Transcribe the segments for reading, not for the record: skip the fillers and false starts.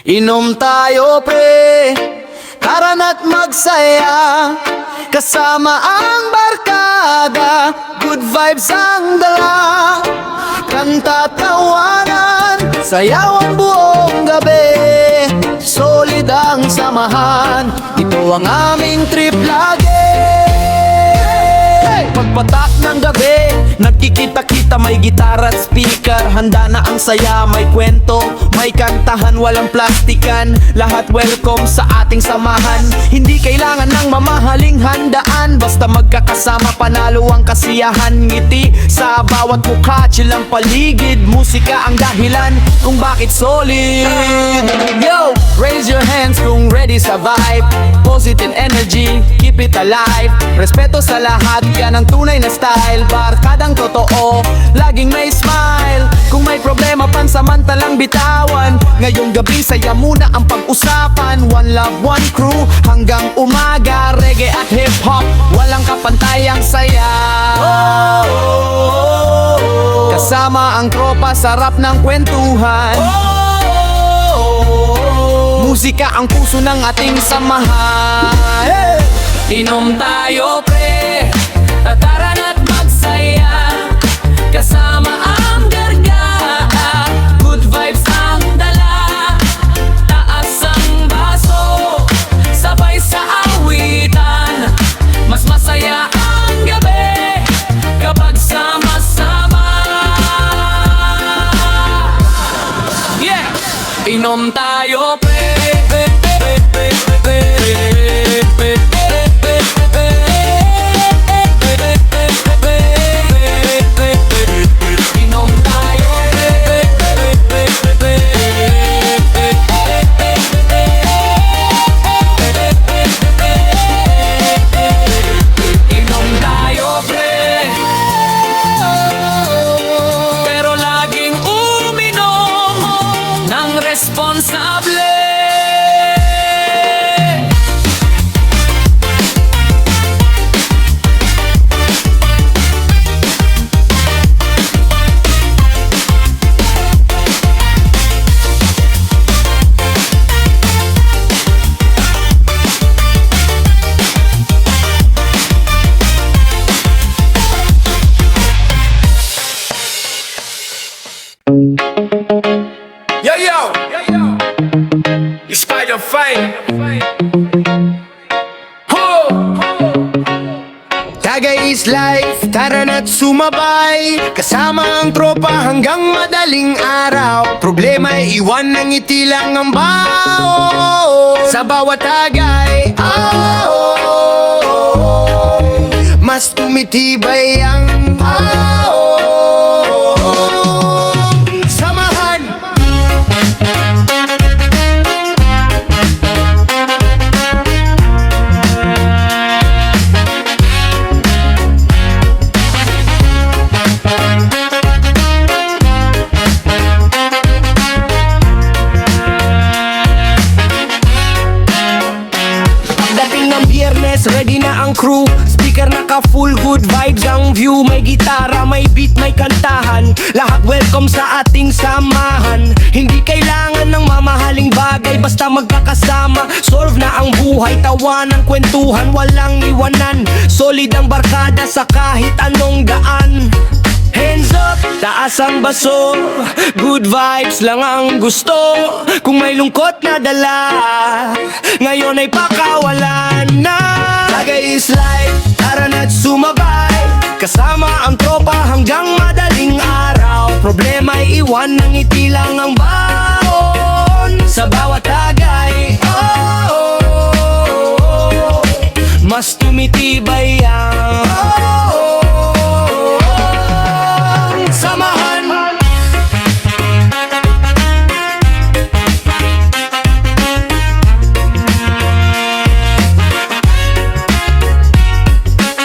Inom tayo pre, tara na't magsaya, kasama ang barkada, good vibes ang dala. Kanta, tawanan, sayaw ang buong gabi, solid ang samahan, ito ang aming trip lagi. Pagpatak ng gabi, nagkikita-kita, may gitara at speaker. Handa na ang saya, may kwento, may kantahan, walang plastikan. Lahat welcome sa ating samahan, hindi kailangan ng mamahaling handaan. Basta magkakasama, panalo ang kasiyahan. Ngiti sa bawat mukha, chill ang paligid. Musika ang dahilan kung bakit solid. Yo, raise your hands kung ready sa vibe. Positive energy, keep it alive. Respeto sa lahat, yan ang tunay na style. Barkadang totoo, laging may smile. Kung may problema, pansamantalang bitawan. Ngayong gabi, saya muna ang pag-usapan. One love, one crew, hanggang umaga. Reggae at hip-hop, walang kapantayang saya. Kasama ang tropa, sarap ng kwentuhan. Musika ang puso ng ating samahan. Inom tayo pre, tara na't magsaya, kasama ang gargada, good vibes ang dala. Taas ang baso, sabay sa awitan, mas masaya ang gabi kapag sama-sama. Yeah! Inom tayo pre, responsable. Yo, Spider Fine. Tagay is life, tara na't sumabay, kasama ang tropa hanggang madaling araw. Problema iwan ng ngiti lang ang bao. Sa bawat tagay, mas tumitibay ang samahan. Pagdating ng Biyernes, ready na ang crew. Speaker naka-full, good vibes ang view. May gitara, may beat, may kantahan. Lahat welcome sa ating samahan. Hindi kailangan ng mamahaling bagay, basta magkakasama. Solve na ang buhay, tawanan, kwentuhan, walang iwanan. Solid ang barkada sa kahit anong daan. Hands up, taas ang baso, good vibes lang ang gusto. Kung may lungkot na dala, ngayon ay pakawalan na. Tagay is life, tara na't sumabay, kasama ang tropa hanggang madaling araw. Problema ay iwan, ng ngiti lang ang baon. Sa bawat tagay, mas tumitibay ang samahan.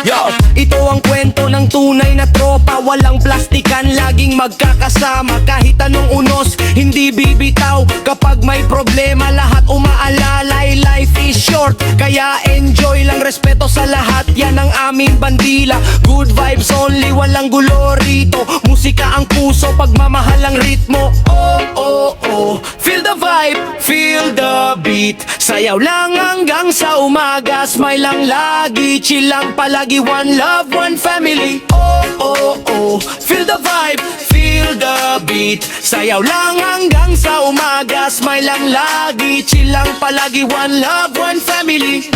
Yo, ito ang kwento ng tunay na tropa, walang plastikan, laging magkakasama. Kahit anong unos, hindi bibitaw. Kapag may problema, lahat umaalalay. Life is short, support. Kaya enjoy lang, respeto sa lahat, yan ang aming bandila. Good vibes only, walang gulo rito. Musika ang puso, pagmamahal ang ritmo. Oh, oh, oh, feel the vibe, feel the beat. Sayaw lang hanggang sa umaga, smile lang lagi, chill lang palagi. One love, one family. Oh, oh, oh, feel the vibe, feel the beat. Sayaw lang hanggang sa umaga, smile lang lagi, chill lang palagi. One love, one family.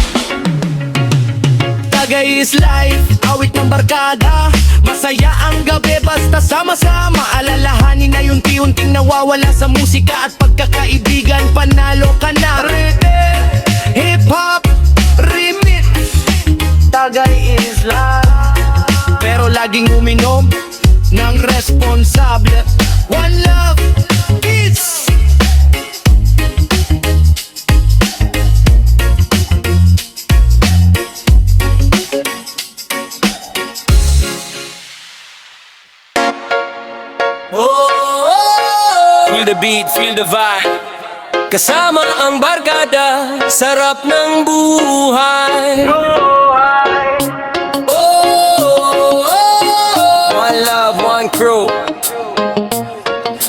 Tagay is life, awit ng barkada. Masaya ang gabi basta sama-sama. Alalahanin na yung unti-unting nawawala sa musika at pagkakaibigan. Panalo ka na. Hip-hop remix. Tagay is life, pero laging uminom ng responsable. One love, peace. Feel the beat, feel the vibe. Kasama ang barkada, sarap ng buhay. One love, one crew.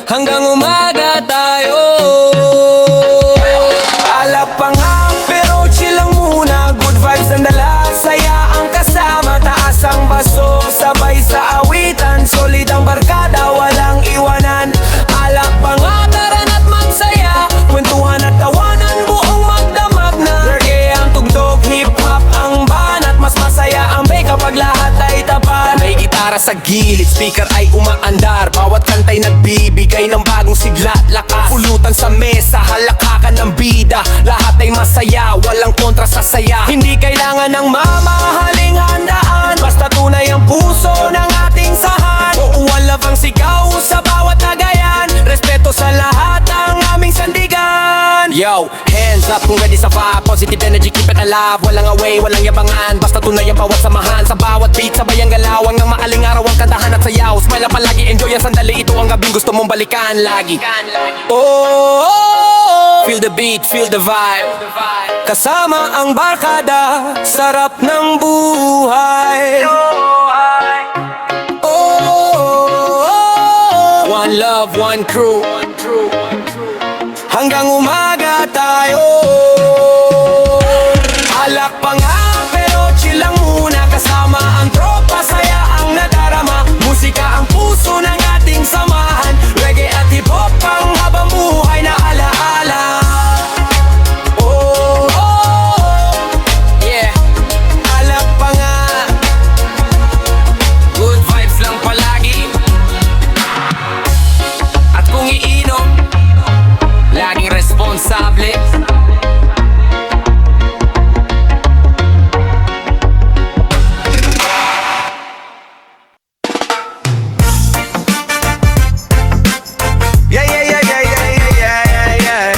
Hanggang umaga tayo. Alak pa nga, pero chill lang muna. Good vibes ang dala, saya ang kasama. Taas ang baso, sabay sa awitan. Solid ang barkada, walang iwanan. Alak pa nga, tara na't magsaya. Kwentuhan at tawanan, buong magdamag na. Reggae ang tugtog, hip-hop ang banat. Mas masaya ang bay kapag lahat ay tapat. May gitara sa gilid, speaker ay umaandar. Bawat kanta'y nagbibigay ng bagong sigla at lakas. Pulutan sa mesa, halakakan ng bida. Lahat ay masaya, walang kontra sa saya. Hindi kailangan ng mamahaling handaan, basta tunay ang puso ng ating sahan. Oo, one love ang sigaw sa bawat tagayan. Respeto sa lahat ang aming sandigan. Yo, hands up kung ready sa vibe. Positive energy, keep it alive. Walang away, walang yabangan, basta tunay ang bawat samahan. Sa bawat beat, sabay ang galawang ng maaling araw ang kantahan at sayaw. Smile lang palagi, enjoy ang sandali. Ito ang gabing gusto mong balikan lagi. Oh, feel the beat, feel the vibe. Kasama ang barkada, sarap ng buhay. One love, one crew. Hanggang umaga tayo. Alak pa nga, pero chill lang muna. Kasama ang tropa, saya ang nadarama. Musika ang puso ng ating samahan. Reggae at hip-hop ang habang buhay na alaala. Oh, oh, oh, yeah. Alak pa nga, good vibes lang palagi. At kung iinom, laging responsable. Yeah, yeah, yeah, yeah, yeah, yeah, yeah, yeah.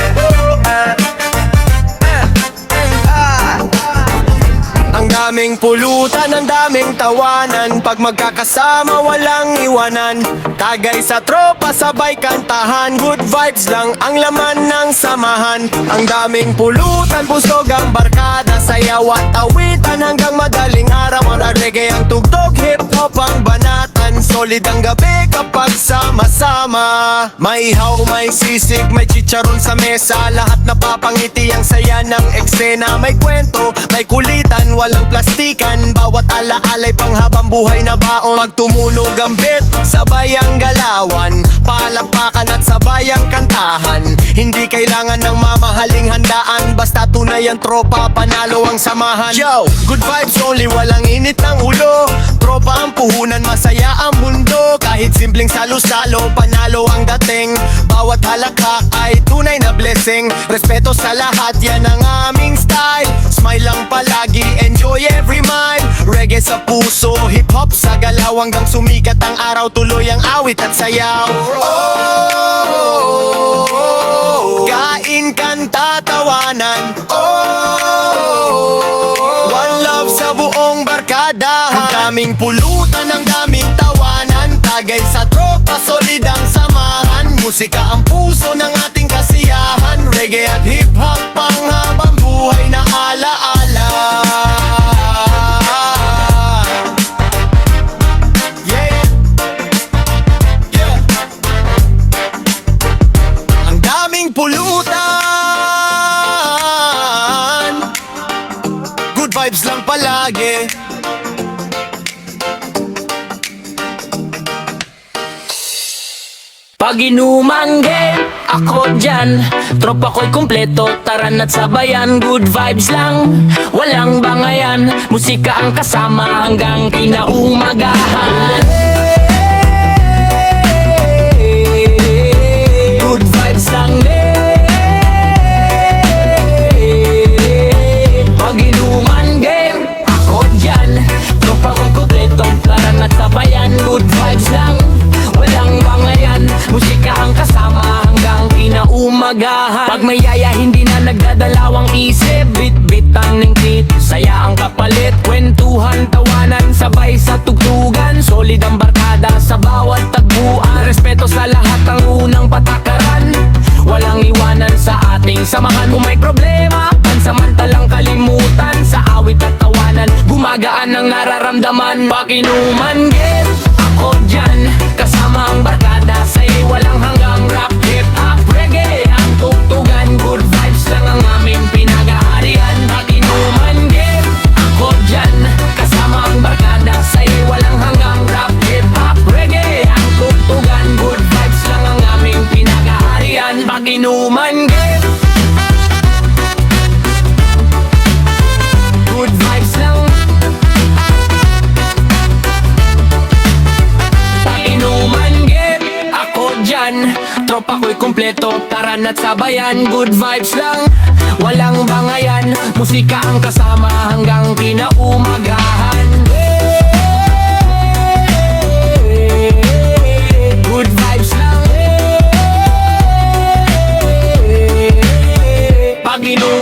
Ang daming pulutan, ang daming tawanan. Pag magkakasama, walang iwanan. Tagay sa tropa, sabay kantahan. Good vibes lang ang laman ng samahan. Ang daming pulutan, busog ang barkada. Sayaw at awitan hanggang madaling araw. Ang reggae ang tugtog, hip-hop ang banatan. Solid ang gabi kapag sama-sama. May ihaw, may sisig, may chicharon sa mesa. Lahat napapangiti ang saya ng eksena. May kwento, may kulitan, walang plastikan. Bawat alaalay panghabang buhay na baon. Pag tumunog ang beat, sabay ang galawan. Palapakan at sabay ang kantahan. Hindi kailangan ng mamahaling handaan, basta tunay ang tropa, panalo ang samahan. Yo, good vibes only, walang init ng ulo. Tropa ang puhunan, masaya ang mundo. Kahit simpleng salo-salo, panalo ang dating. Bawat halakak ay tunay na blessing. Respeto sa lahat, yan ang aming style. Smile lang palagi, enjoy every mile. Reggae sa puso, hip-hop sa galaw. Hanggang sumikat ang araw, tuloy ang awit at sayaw. Oh, kain, kanta, tawanan. One love sa buong barkada. Ang daming pulutan, ang daming tawanan. Tagay sa tropa, solid ang samahan. Musika ang puso ng ating kasiyahan. Reggae at hip-hop, panghabang buhay na alaala. Yeah. Yeah. Ang daming pulutan, good vibes lang palagi. Pag inuman game, ako dyan. Tropa ko'y kumpleto, tara na't sabayan. Good vibes lang, walang bangayan. Musika ang kasama hanggang kinaumagahan. Good vibes lang pag inuman game, ako dyan. Tropa ko'y kumpleto, tara na't sabayan. Good vibes lang, walang bangayan. Musika ang kasama hanggang kinaumagahan. Pag may yaya hindi na nagdadalawang isip. Bit-bit ang ningkit, saya ang kapalit. Kwentuhan, tawanan, sabay sa tugtugan. Solid ang barkada sa bawat tagbuan. Respeto sa lahat ang unang patakaran. Walang iwanan sa ating samahan. Kung may problema, pansamantalang kalimutan. Sa awit at tawanan, gumagaan ang nararamdaman. Pag inuman game, ako dyan. Kasama ang barkada, say walang hanggang rap, hip-hop, reggae ang tugtugan. Good vibes lang ang aming pinag-aarian. Pag inuman game, ako dyan. Kasama ang barkada, say walang hanggang rap, hip-hop, reggae ang tugtugan. Good vibes lang ang aming pinag-aarian. Pag inuman game, good vibes lang. Inuman game, ako dyan. Tropa ko'y kumpleto, tara na't sabayan. Good vibes lang, walang bangayan. Musika ang kasama hanggang kinaumagahan. Good vibes lang pag inuman